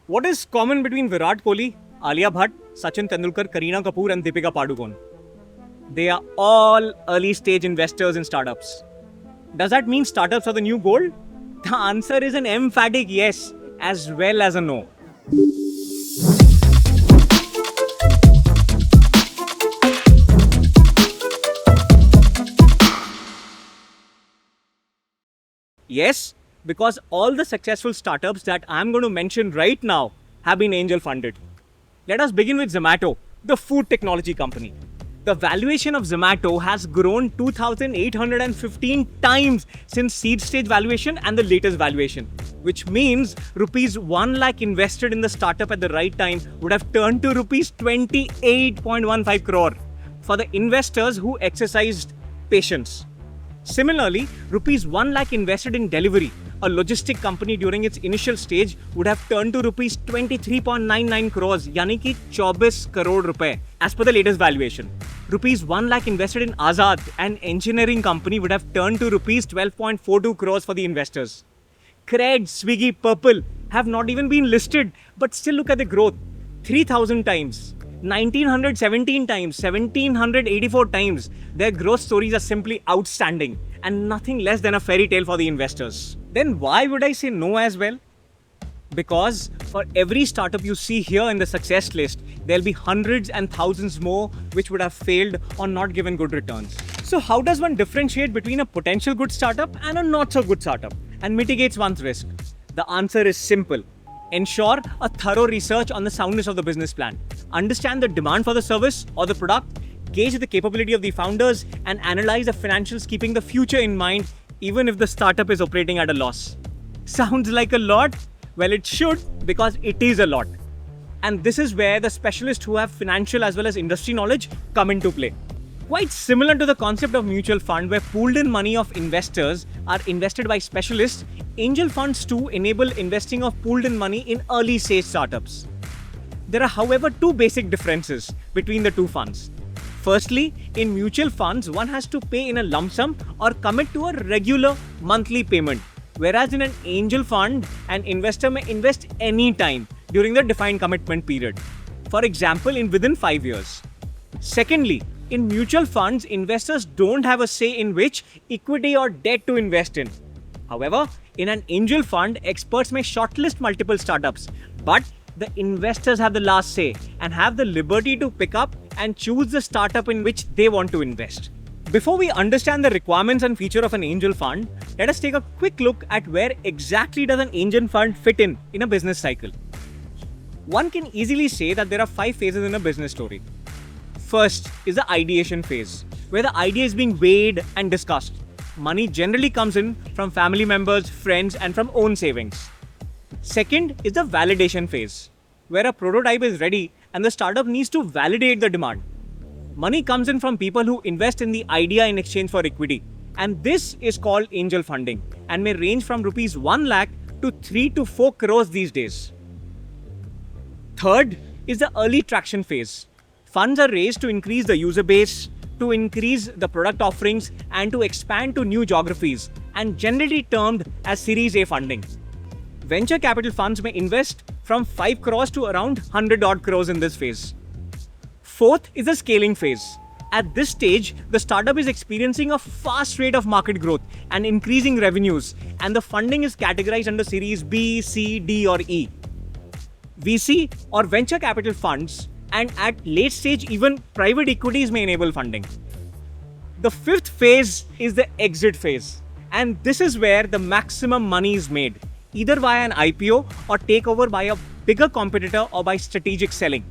What is common between Virat Kohli, Alia Bhatt, Sachin Tendulkar, Kareena Kapoor, and Deepika Padukone? They are all early stage investors in startups. Does that mean startups are the new gold? The answer is an emphatic yes, as well as a no. Yes, because all the successful startups that I'm going to mention right now have been angel funded. Let us begin with Zomato, the food technology company. The valuation of Zomato has grown 2,815 times since seed stage valuation and the latest valuation, which means rupees 1 lakh invested in the startup at the right time would have turned to rupees 28.15 crore for the investors who exercised patience. Similarly, rupees 1 lakh invested in Delivery, a logistic company during its initial stage, would have turned to rupees 23.99 crores, yani ki 24 crore rupees, as per the latest valuation. Rupees 1 lakh invested in Azad, an engineering company, would have turned to rupees 12.42 crores for the investors. Cred, Swiggy, Purple have not even been listed, but still look at the growth. 3,000 times. 1917 times, 1784 times. Their growth stories are simply outstanding and nothing less than a fairy tale for the investors. Then why would I say no as well? Because for every startup you see here in the success list, there'll be hundreds and thousands more which would have failed or not given good returns. So how does one differentiate between a potential good startup and a not so good startup and mitigates one's risk? The answer is simple. Ensure a thorough research on the soundness of the business plan. Understand the demand for the service or the product, gauge the capability of the founders, and analyze the financials keeping the future in mind, even if the startup is operating at a loss. Sounds like a lot? Well, it should, because it is a lot. And this is where the specialists who have financial as well as industry knowledge come into play. Quite similar to the concept of mutual fund, where pooled in money of investors are invested by specialists, angel funds too enable investing of pooled in money in early stage startups. There are, however, two basic differences between the two funds. Firstly, in mutual funds, one has to pay in a lump sum or commit to a regular monthly payment, whereas in an angel fund, an investor may invest any time during the defined commitment period. For example, within 5 years. Secondly, in mutual funds, investors don't have a say in which equity or debt to invest in. However, in an angel fund, experts may shortlist multiple startups, but the investors have the last say and have the liberty to pick up and choose the startup in which they want to invest. Before we understand the requirements and feature of an angel fund, let us take a quick look at where exactly does an angel fund fit in a business cycle. One can easily say that there are 5 phases in a business story. First is the ideation phase, where the idea is being weighed and discussed. Money generally comes in from family members, friends, and from own savings. Second is the validation phase, where a prototype is ready and the startup needs to validate the demand. Money comes in from people who invest in the idea in exchange for equity, and this is called angel funding and may range from rupees 1 lakh to 3 to 4 crores these days. Third is the early traction phase. Funds are raised to increase the user base, to increase the product offerings, and to expand to new geographies, and generally termed as Series A funding. Venture capital funds may invest from 5 crores to around 100 odd crores in this phase. Fourth is the scaling phase. At this stage, the startup is experiencing a fast rate of market growth and increasing revenues, and the funding is categorized under Series B, C, D, or E. VC or venture capital funds, and at late stage, even private equities may enable funding. The fifth phase is the exit phase, and this is where the maximum money is made, either via an IPO or takeover by a bigger competitor or by strategic selling.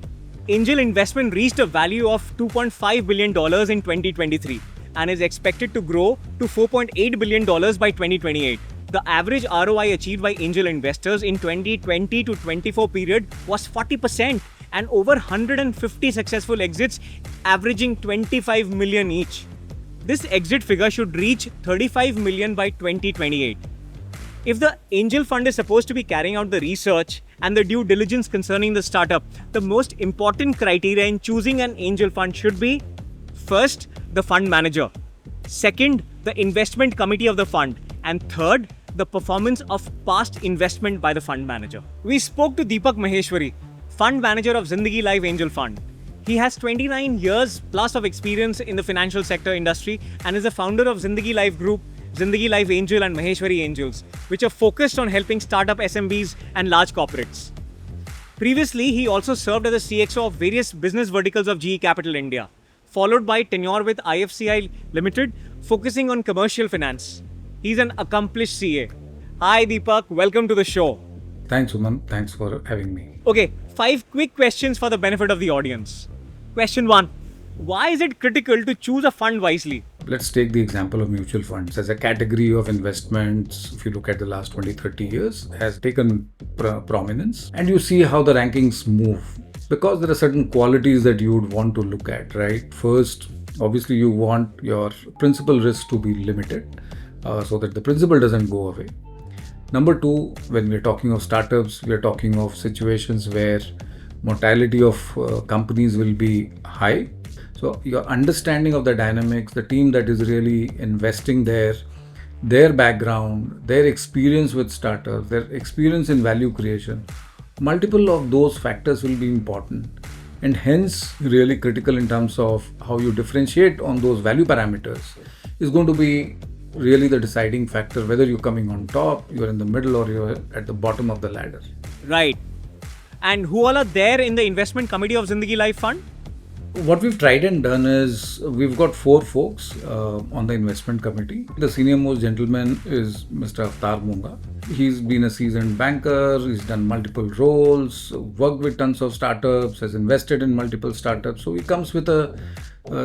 Angel investment reached a value of $2.5 billion in 2023 and is expected to grow to $4.8 billion by 2028. The average ROI achieved by angel investors in 2020 to 24 period was 40%, and over 150 successful exits averaging 25 million each. This exit figure should reach 35 million by 2028. If the angel fund is supposed to be carrying out the research and the due diligence concerning the startup, the most important criteria in choosing an angel fund should be: first, the fund manager; second, the investment committee of the fund; and third, the performance of past investment by the fund manager. We spoke to Deepak Maheshwari, fund manager of Zindagi Life Angel Fund. He has 29 years plus of experience in the financial sector industry and is the founder of Zindagi Life Group, Zindagi Life Angel and Maheshwari Angels, which are focused on helping startup SMBs and large corporates. Previously, he also served as the CXO of various business verticals of GE Capital India, followed by tenure with IFCI Limited, focusing on commercial finance. He's an accomplished CA. Hi Deepak, welcome to the show. Thanks, Uman. Thanks for having me. Okay, 5 quick questions for the benefit of the audience. Question 1. Why is it critical to choose a fund wisely? Let's take the example of mutual funds. As a category of investments, if you look at the last 20-30 years, has taken prominence. And you see how the rankings move. Because there are certain qualities that you would want to look at, right? First, obviously you want your principal risk to be limited so that the principal doesn't go away. Number 2, when we're talking of startups, we're talking of situations where mortality of companies will be high. So your understanding of the dynamics, the team that is really investing there, their background, their experience with startups, their experience in value creation, multiple of those factors will be important and hence really critical in terms of how you differentiate on those value parameters is going to be really the deciding factor whether you're coming on top, you're in the middle or you're at the bottom of the ladder. Right. And who all are there in the investment committee of Zindagi Life Fund? What we've tried and done is we've got 4 folks on the investment committee. The senior most gentleman is Mr. Avtar Munga. He's been a seasoned banker, he's done multiple roles, worked with tons of startups, has invested in multiple startups. So he comes with a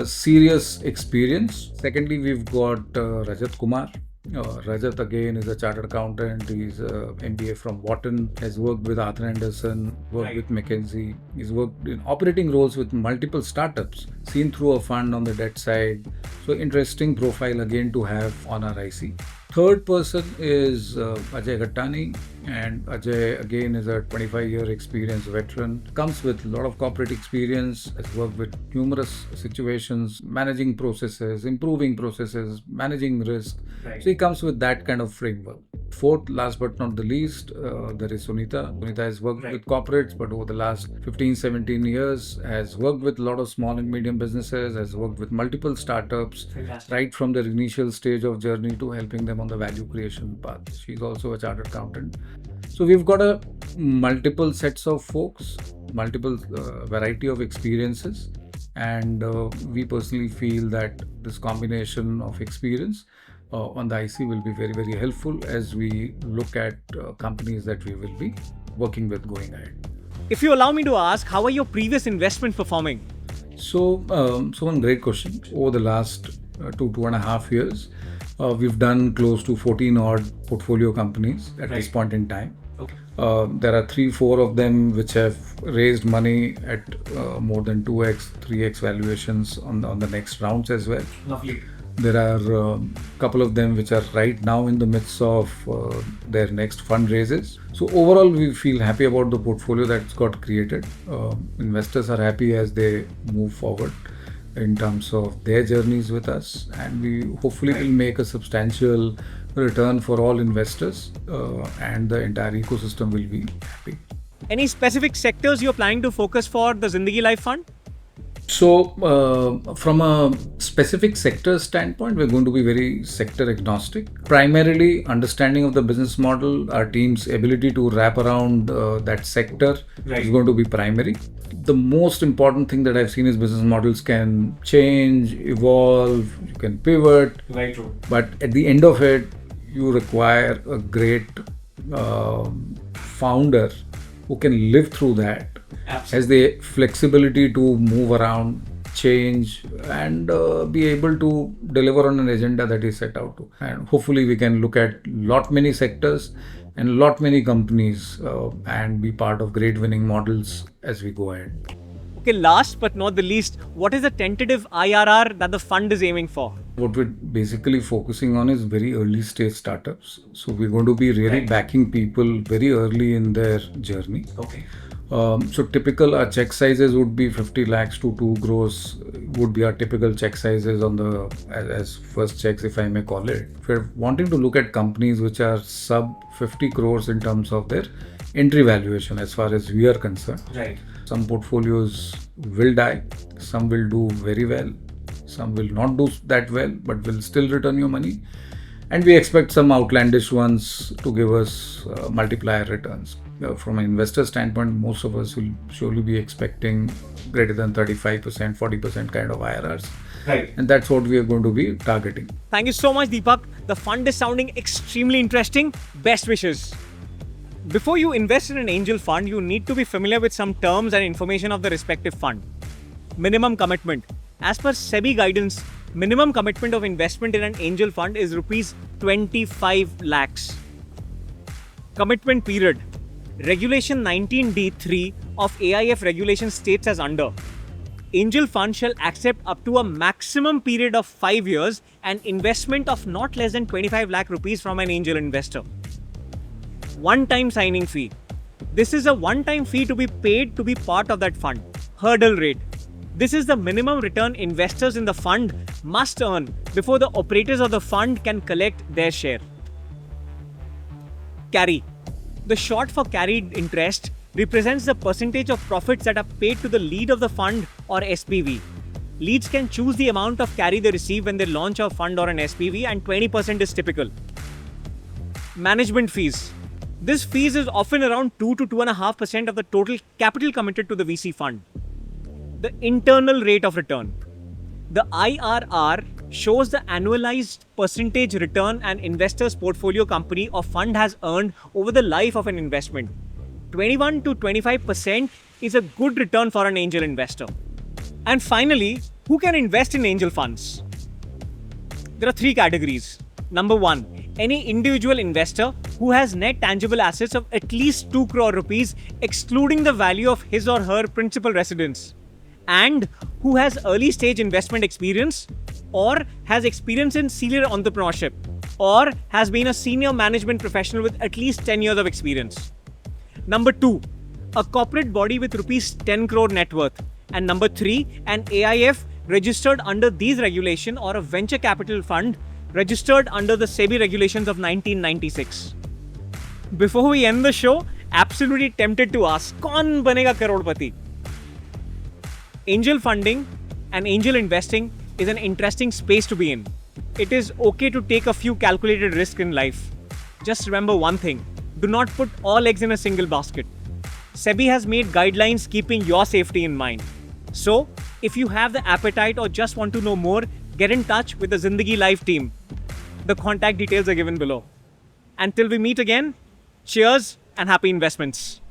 serious experience. Secondly, we've got Rajat Kumar. Rajat again is a chartered accountant. He's a MBA from Wharton, has worked with Arthur Andersen, worked with McKinsey. He's worked in operating roles with multiple startups, seen through a fund on the debt side. So interesting profile again to have on our IC. Third person is Ajay Ghattani, and Ajay again is a 25-year experience veteran, comes with a lot of corporate experience, has worked with numerous situations, managing processes, improving processes, managing risk. Right. So he comes with that kind of framework. Fourth, last but not the least, there is Sunita. Sunita has worked with corporates, but over the last 15-17 years has worked with a lot of small and medium businesses, has worked with multiple startups, right from their initial stage of journey to helping them on the value creation path. She's also a chartered accountant. So we've got a multiple sets of folks, multiple variety of experiences, and we personally feel that this combination of experience on the IC will be very, very helpful as we look at companies that we will be working with going ahead. If you allow me to ask, how are your previous investments performing? So one great question. Over the last 2.5 years, we've done close to 14 odd portfolio companies at this point in time. Okay. There are 3-4 of them which have raised money at more than 2x, 3x valuations on the next rounds as well. Lovely. There are a couple of them which are right now in the midst of their next fundraisers. So overall, we feel happy about the portfolio that's got created. Investors are happy as they move forward in terms of their journeys with us, and we hopefully will make a substantial return for all investors and the entire ecosystem will be happy. Any specific sectors you're planning to focus for the Zindagi Life Fund? So from a specific sector standpoint, we're going to be very sector agnostic. Primarily understanding of the business model, our team's ability to wrap around that sector is going to be primary. The most important thing that I've seen is business models can change, evolve, you can pivot. Right. But at the end of it, you require a great founder who can live through that. Absolutely. Has the flexibility to move around, change, and be able to deliver on an agenda that is set out to. And hopefully we can look at lot many sectors and lot many companies and be part of great winning models as we go ahead. Okay, last but not the least, what is the tentative IRR that the fund is aiming for? What we're basically focusing on is very early stage startups. So we're going to be really backing people very early in their journey. Okay. So typical our check sizes would be 50 lakhs to 2 crores would be our typical check sizes on the as first checks, if I may call it. If we're wanting to look at companies which are sub 50 crores in terms of their entry valuation as far as we are concerned. Right. Some portfolios will die, some will do very well, some will not do that well but will still return your money, and we expect some outlandish ones to give us multiplier returns. From an investor standpoint, most of us will surely be expecting greater than 35%, 40% kind of IRRs. Right. And that's what we are going to be targeting. Thank you so much, Deepak. The fund is sounding extremely interesting. Best wishes. Before you invest in an angel fund, you need to be familiar with some terms and information of the respective fund. Minimum commitment. As per SEBI guidance, minimum commitment of investment in an angel fund is rupees 25 lakhs. Commitment period. Regulation 19D3 of AIF regulation states as under. Angel fund shall accept up to a maximum period of 5 years an investment of not less than 25 lakh rupees from an angel investor. One-time signing fee. This is a one-time fee to be paid to be part of that fund. Hurdle rate. This is the minimum return investors in the fund must earn before the operators of the fund can collect their share. Carry. The short for carried interest represents the percentage of profits that are paid to the lead of the fund or SPV. Leads can choose the amount of carry they receive when they launch a fund or an SPV, and 20% is typical. Management fees. This fees is often around 2 to 2.5% of the total capital committed to the VC fund. The internal rate of return. The IRR shows the annualized percentage return an investor's portfolio company or fund has earned over the life of an investment. 21 to 25% is a good return for an angel investor. And finally, who can invest in angel funds? There are 3 categories. Number 1, any individual investor who has net tangible assets of at least 2 crore rupees excluding the value of his or her principal residence, and who has early stage investment experience, or has experience in senior entrepreneurship, or has been a senior management professional with at least 10 years of experience. Number 2, a corporate body with rupees 10 crore net worth. And number 3, an AIF registered under these regulations or a venture capital fund registered under the SEBI regulations of 1996. Before we end the show, absolutely tempted to ask, कौन बनेगा करोड़पति? Angel funding and angel investing is an interesting space to be in. It is okay to take a few calculated risks in life. Just remember one thing, do not put all eggs in a single basket. SEBI has made guidelines keeping your safety in mind. So, if you have the appetite or just want to know more, get in touch with the Zindagi Life team. The contact details are given below. Until we meet again, cheers and happy investments.